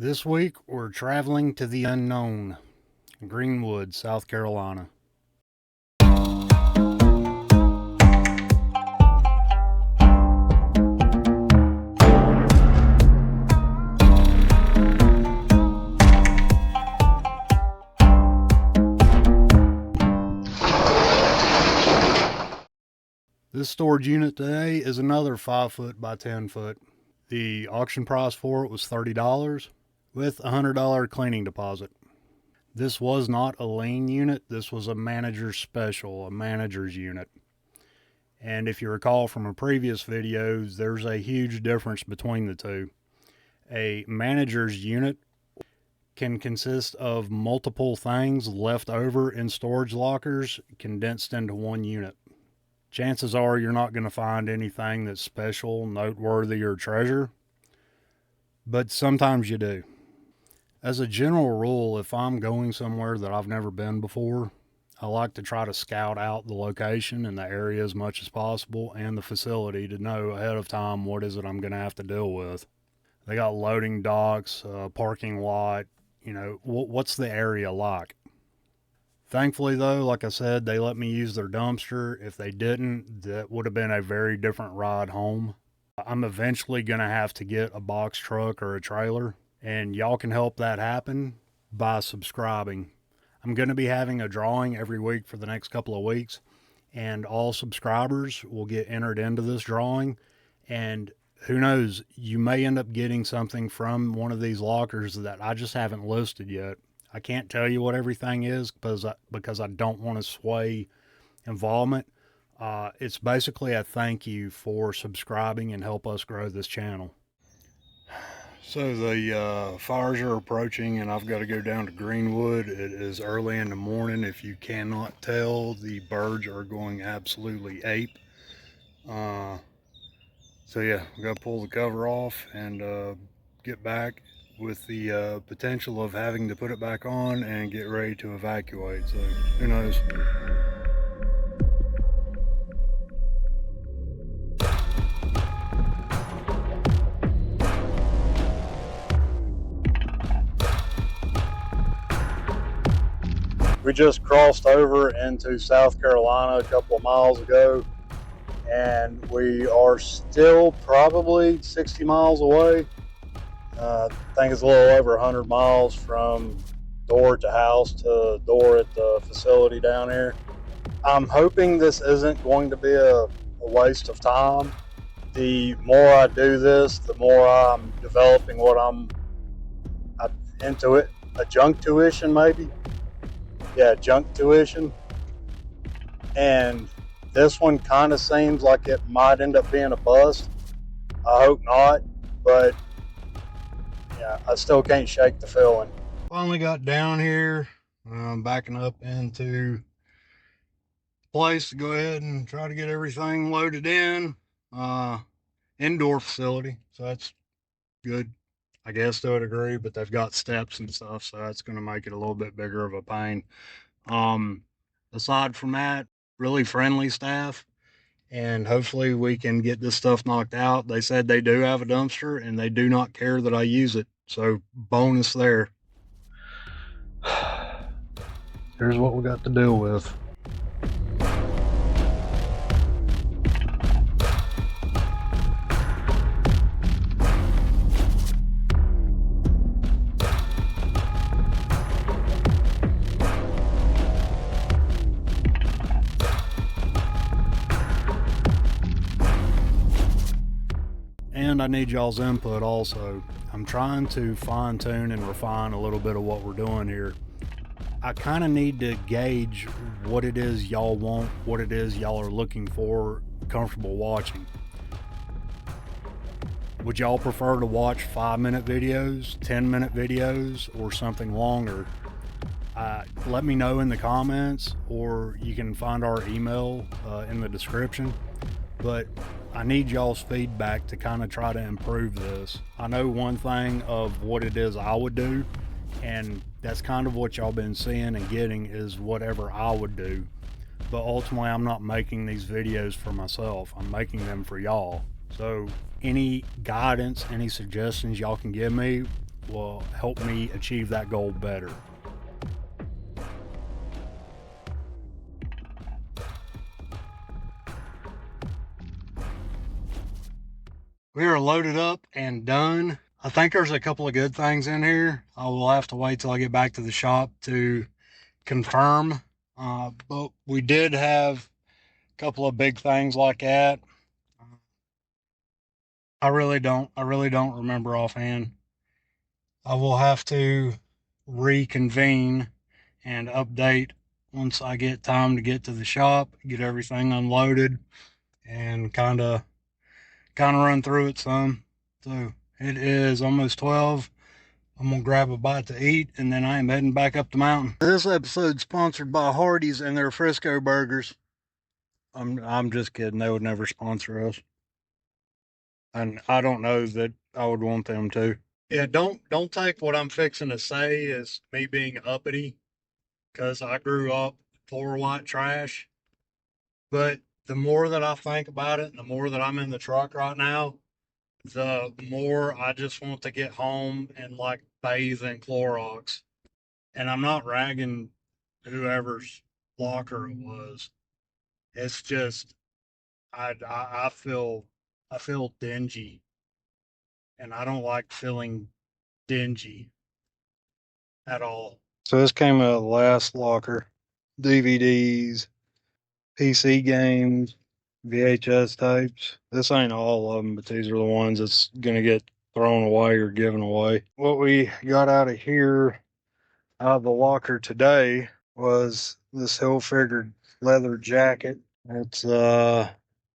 This week, we're traveling to the unknown, Greenwood, South Carolina. This storage unit today is another 5 foot by 10 foot. The auction price for it was $30 with a $100 cleaning deposit. This was not a lien unit, this was a manager's special, a manager's unit. And if you recall from a previous video, there's a huge difference between the two. A manager's unit can consist of multiple things left over in storage lockers condensed into one unit. Chances are you're not going to find anything that's special, noteworthy, or treasure, but sometimes you do. As a general rule, if I'm going somewhere that I've never been before, I like to try to scout out the location and the area as much as possible and the facility to know ahead of time what is it I'm going to have to deal with. They got loading docks, parking lot, what's the area like? Thankfully, though, like I said, they let me use their dumpster. If they didn't, that would have been a very different ride home. I'm eventually going to have to get a box truck or a trailer, and y'all can help that happen by subscribing. I'm going to be having a drawing every week for the next couple of weeks, and all subscribers will get entered into this drawing. And who knows, you may end up getting something from one of these lockers that I just haven't listed yet. I can't tell you what everything is because I don't want to sway involvement. It's basically a thank you for subscribing and help us grow this channel. So the fires are approaching and I've got to go down to Greenwood. It is early in the morning. If you cannot tell, the birds are going absolutely ape. So yeah, we got to pull the cover off and get back with the potential of having to put it back on and get ready to evacuate. So who knows? We just crossed over into South Carolina a couple of miles ago, and we are still probably 60 miles away. I think it's a little over 100 miles from door to house to door at the facility down here. I'm hoping this isn't going to be a waste of time. The more I do this, the more I'm developing what I'm into it. A junk tuition, maybe? Yeah, junk tuition. And this one kind of seems like it might end up being a bust. I hope not, but yeah, I still can't shake the feeling. Finally got down here. I'm backing up into the place to go ahead and try to get everything loaded in. Indoor facility, so that's good, I guess, to a degree, but they've got steps and stuff, so that's going to make it a little bit bigger of a pain. Aside from that, really friendly staff, and hopefully we can get this stuff knocked out. They said they do have a dumpster and they do not care that I use it, so bonus there. Here's what we got to deal with. And I need y'all's input also. I'm trying to fine tune and refine a little bit of what we're doing here. I kind of need to gauge what it is y'all want, what it is y'all are looking for, comfortable watching. Would y'all prefer to watch 5-minute videos, 10-minute videos, or something longer? Let me know in the comments, or you can find our email in the description. But I need y'all's feedback to kind of try to improve this. I know one thing of what it is I would do, and that's kind of what y'all been seeing and getting is whatever I would do. But ultimately, I'm not making these videos for myself. I'm making them for y'all. So any guidance, any suggestions y'all can give me will help me achieve that goal better. We are loaded up and done. I think there's a couple of good things in here. I will have to wait till I get back to the shop to confirm. But we did have a couple of big things like that. I really don't remember offhand. I will have to reconvene and update once I get time to get to the shop, get everything unloaded, and kind of run through it some. So it is almost 12. I'm gonna grab a bite to eat, and then I am heading back up the mountain. This episode's sponsored by Hardee's and their Frisco burgers. I'm just kidding. They would never sponsor us, and I don't know that I would want them to. Yeah, don't take what I'm fixing to say as me being uppity, because I grew up poor white trash. But the more that I think about it, and the more that I'm in the truck right now, the more I just want to get home and like bathe in Clorox. And I'm not ragging whoever's locker it was. It's just I feel dingy, and I don't like feeling dingy at all. So this came out of the last locker. DVDs, PC games, VHS tapes. This ain't all of them, but these are the ones that's gonna get thrown away or given away. What we got out of here, out of the locker today, was this Hilfiger leather jacket. It's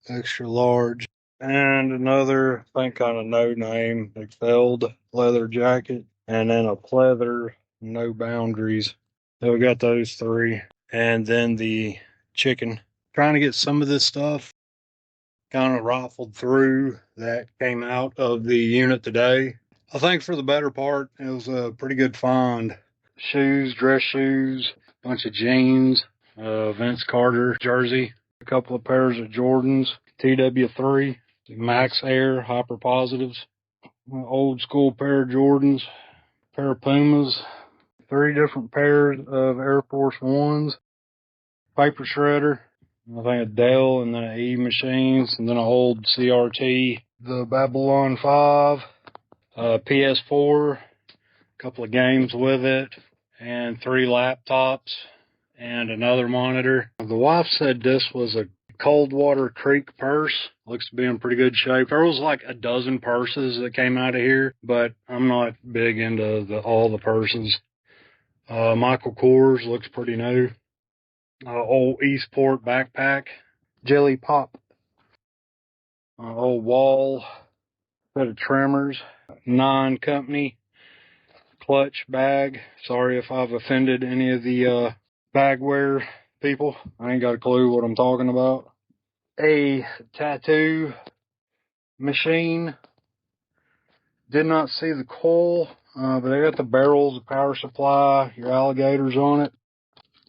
extra large. And another, I think, kind of no name, Excelled leather jacket. And then a pleather, no boundaries. So we got those three. And then the chicken. Trying to get some of this stuff kind of rifled through that came out of the unit today. I think for the better part, it was a pretty good find. Shoes, dress shoes, bunch of jeans, Vince Carter jersey, a couple of pairs of Jordans, TW3, Max Air Hyper Positives, old school pair of Jordans, pair of Pumas, 3 different pairs of Air Force Ones, paper shredder, I think a Dell, and then an E machines, and then an old CRT, the Babylon 5, PS4, a couple of games with it, and 3 laptops, and another monitor. The wife said this was a Coldwater Creek purse. Looks to be in pretty good shape. There was like a dozen purses that came out of here, but I'm not big into all the purses. Michael Kors looks pretty new. Old Eastport backpack. Jelly Pop. Old Wall. Set of trimmers. 9 Company clutch bag. Sorry if I've offended any of the bagwear people. I ain't got a clue what I'm talking about. A tattoo machine. Did not see the coil, but they got the barrels, the power supply, your alligators on it.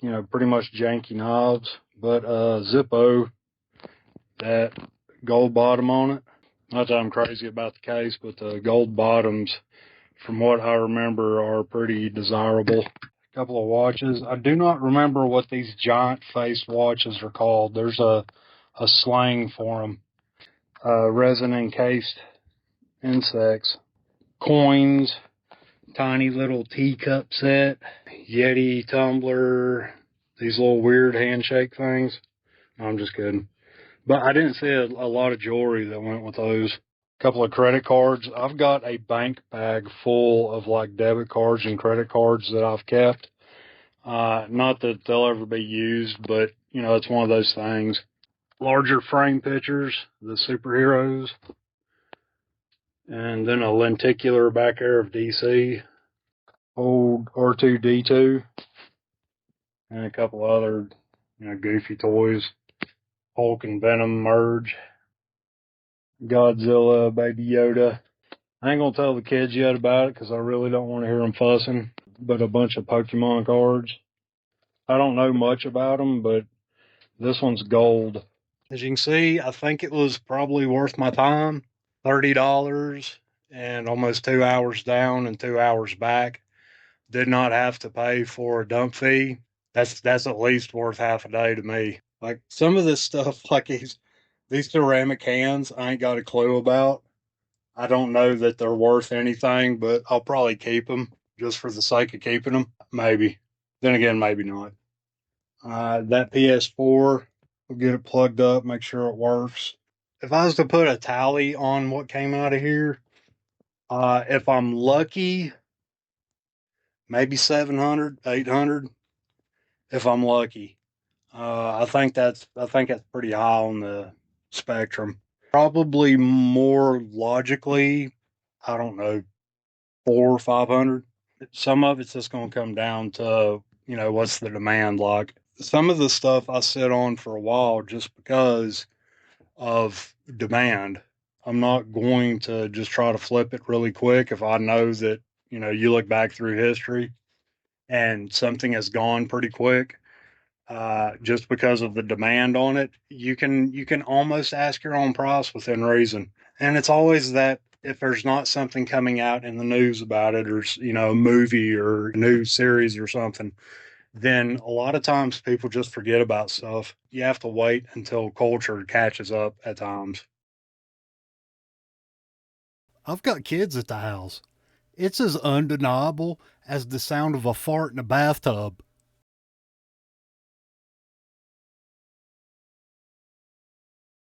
You know, pretty much janky knobs, but Zippo, that gold bottom on it. Not that I'm crazy about the case, but the gold bottoms, from what I remember, are pretty desirable. A couple of watches. I do not remember what these giant face watches are called. There's a slang for them. Resin encased insects. Coins. Tiny little teacup set. Yeti tumbler. These little weird handshake things. No, I'm just kidding. But I didn't see a lot of jewelry that went with those. A couple of credit cards. I've got a bank bag full of like debit cards and credit cards that I've kept. Not that they'll ever be used, but you know, it's one of those things. Larger frame pictures, the superheroes. And then a lenticular back air of DC. Old R2-D2. And a couple other, you know, goofy toys. Hulk and Venom merge. Godzilla, Baby Yoda. I ain't gonna tell the kids yet about it because I really don't want to hear them fussing. But a bunch of Pokemon cards. I don't know much about them, but this one's gold. As you can see, I think it was probably worth my time. $30. and almost 2 hours down and 2 hours back. Did not have to pay for a dump fee. That's at least worth half a day to me. Like some of this stuff, like these ceramic cans, I ain't got a clue about. I don't know that they're worth anything, but I'll probably keep them just for the sake of keeping them. Maybe. Then again, maybe not. That PS4, we'll get it plugged up, make sure it works. If I was to put a tally on what came out of here, if I'm lucky, maybe 700, 800. If I'm lucky. I think that's pretty high on the spectrum. Probably more logically, I don't know, 400 or 500. Some of it's just going to come down to what's the demand like. Some of the stuff I sit on for a while just because of demand. I'm not going to just try to flip it really quick if I know that you look back through history and something has gone pretty quick. Just because of the demand on it, you can almost ask your own price within reason. And it's always that if there's not something coming out in the news about it, or a movie or a new series or something, then a lot of times people just forget about stuff. You have to wait until culture catches up at times. I've got kids at the house. It's as undeniable as the sound of a fart in a bathtub.